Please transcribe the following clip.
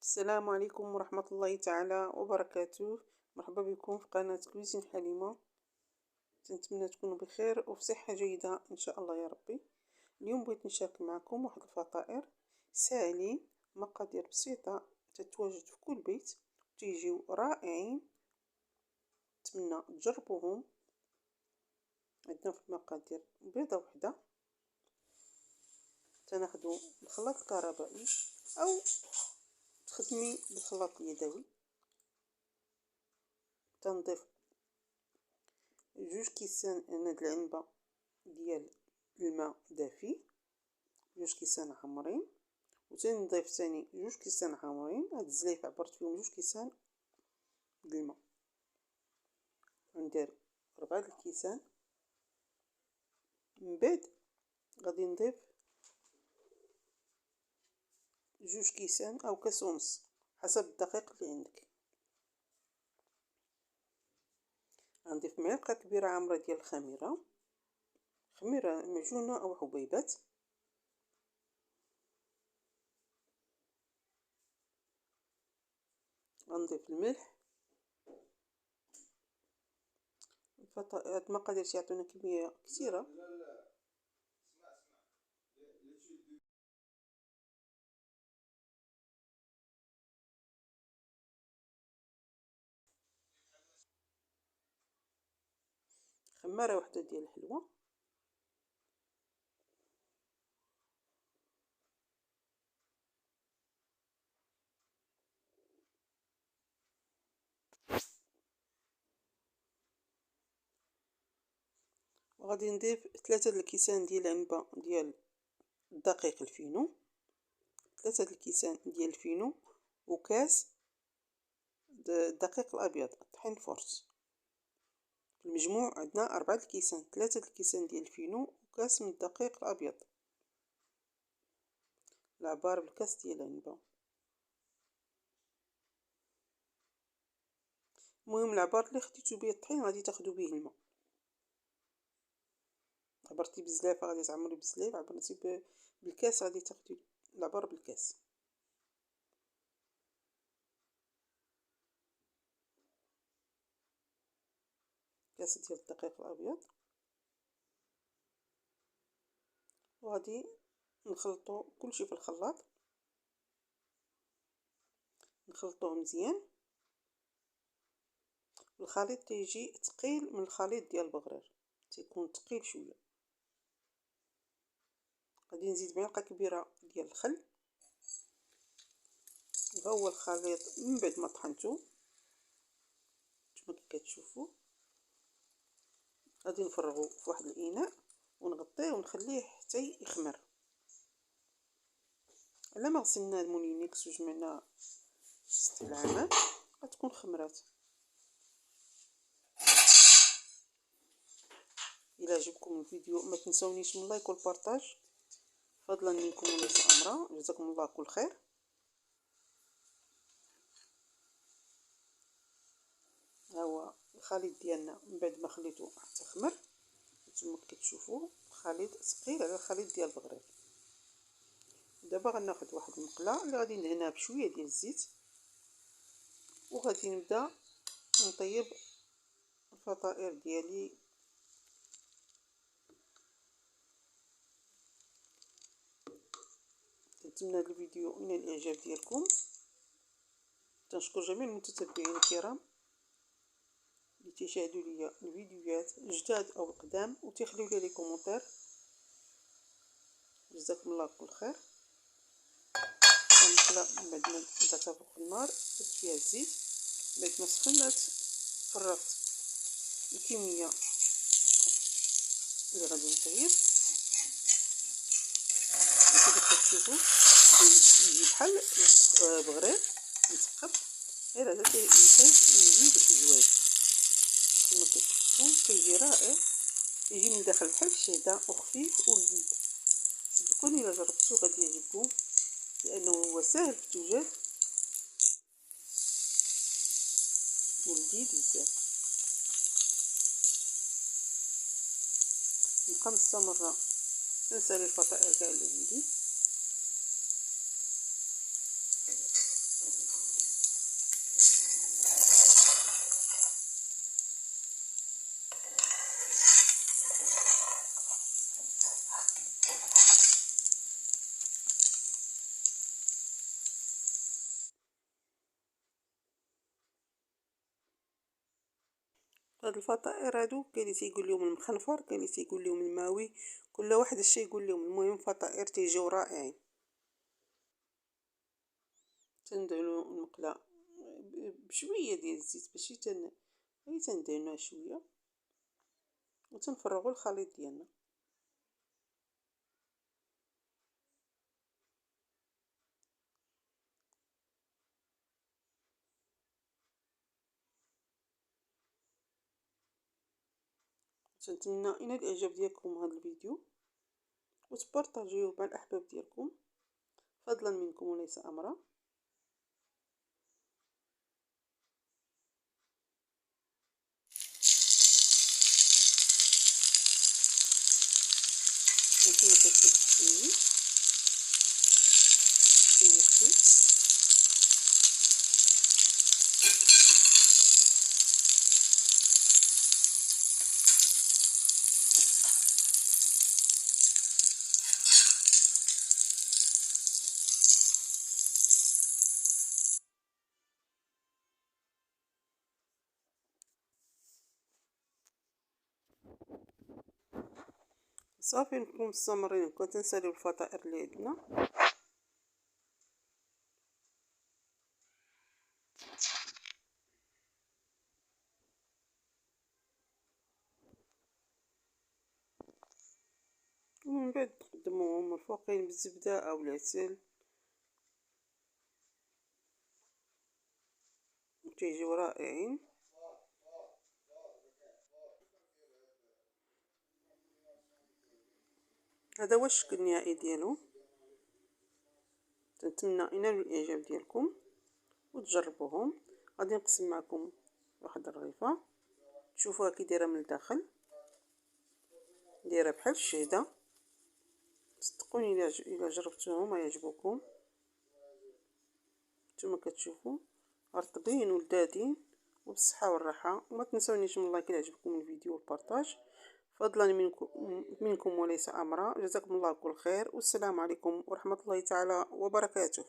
السلام عليكم ورحمة الله تعالى وبركاته. مرحبا بكم في قناة كويزين حليمة. نتمنى تكونوا بخير وفي صحة جيدة إن شاء الله يا ربي. اليوم بغيت نشارك معكم واحد الفطائر ساهلين، مقادير بسيطة تتواجد في كل بيت تيجيو رائعين. نتمنى تجربوهم. عندنا في المقادير بيضة وحدة، تناخدو الخلاط الكهربائي أو تخدمي بالخلاط اليدوي. تنضيف 2 كيسان هاد العنبة ديال الماء دافي، 2 كيسان عامرين، وتنضيف ثاني 2 كيسان عامرين. هاد الزلايف عبرت فيهم 2 كيسان د الماء. غندير 4 الكيسان، من بعد غادي نضيف 2 كيسان او كاس ونص حسب الدقيق اللي عندك. غنضيف معلقه كبيره عامره ديال الخميره، خميره معجونه او حبيبات. غنضيف الملح. هاد المقادير تيعطيونا كميه كثيره. خماره وحده ديال الحلوه. وغادي نضيف 3 الكيسان ديال العنبه ديال الدقيق الفينو، 3 الكيسان ديال الفينو، وكاس الدقيق الابيض طحين فورس. في المجموع عندنا 4 الكيسان، 3 الكيسان ديال الفينو وكاس من الدقيق الابيض. العبار بالكاس ديال العنبه. المهم العبار اللي خديتو به الطحين غادي تاخدو به الماء. عبرتي بزلافه غادي تعمري بزلاف، عبرتي بالكاس غادي تاخدي العبار بالكاس. كاس ديال الدقيق الابيض. وغادي نخلطو كلشي في الخلاط، نخلطوه مزيان. الخليط تيجي ثقيل من الخليط ديال البغرير، تيكون ثقيل شويه. غادي نزيد معلقه كبيره ديال الخل. ها هو الخليط من بعد ما طحنتو كما كتشوفوا. غادي نفرغو في واحد الاناء ونغطيه ونخليه حتى يخمر. الا ما غسلنا المونينيكس وجمعنا 6 العامات غتكون خمرات. الى عجبكم الفيديو ما تنسونيش من اللايك والبارطاج، فضلا منكم ونساء امرا. جزاكم الله كل خير. ها هو الخليط ديالنا من بعد ما خليته حتى خمر. نتوما كتشوفوا الخليط ثقيل على الخليط ديال البغرير. دابا غناخذ واحد المقله اللي غادي ندهنها بشويه ديال الزيت، وغادي نبدا نطيب الفطائر ديالي. نتمنى هذا الفيديو ينال الاعجاب ديالكم. تنشكر جميع المتتبعين الكرام اللي تيشاهدوا ليا الفيديوهات الجداد او القدام وتيخليو لي كومونتير. جزاكم الله كل خير. غنقلى من بعد ما درتها فوق النار، درت فيها الزيت. بعد ما سخنات فرغت الكميه اللي غادي نطيب. كيف كتشوفوا يجي بحال بغرير مثقب، غير هذا تيطيب يجي زوين. كما كتشوفوا كيجي رائع، يجي من داخل بحال الشهده وخفيف ولذيذ. صدقوني الا جربتوه غادي يعجبكم لانه هو ساهل في التوجد ولذيذ بزاف. نبقى مستمره نسالي الفطائر كاع اللي عندي. هاد الفطائر هادو كاين اللي تيقول لهم المخنفر، كاين اللي تيقول لهم الماوي، كل واحد الشي يقول لهم. المهم فطائر تيجيو رائعين. تندهنو المقله بشويه ديال الزيت ماشي غير تندهنوها شويه وتنفرغوا الخليط ديالنا. تنتمنى ينال الاعجاب ديالكم هذا الفيديو وتبارطاجيوه مع الاحباب ديالكم فضلا منكم وليس امرا. وكما كتشوفوا كيجي صافي. نكونوا مستمرين، كنت نساليو الفطائر اللي عندنا. ومن بعد تقدموهم مرفوقين بالزبده او العسل تيجيو رائعين. هذا هو الشكل النهائي ديالو. تنتمنى ينالوا الاعجاب ديالكم وتجربوهم. غادي نقسم معكم واحد الرغيفه تشوفوها كي دايره من الداخل، دايره بحال الشهده. صدقوني الا جربتوهم غيعجبوكم. نتوما كتشوفوا رطبين ولذاذين وبالصحه والراحه. وما تنسونيش من لايك الا عجبكم الفيديو والبارطاج فضلا منكم وليس امرا. جزاكم الله كل خير والسلام عليكم ورحمه الله تعالى وبركاته.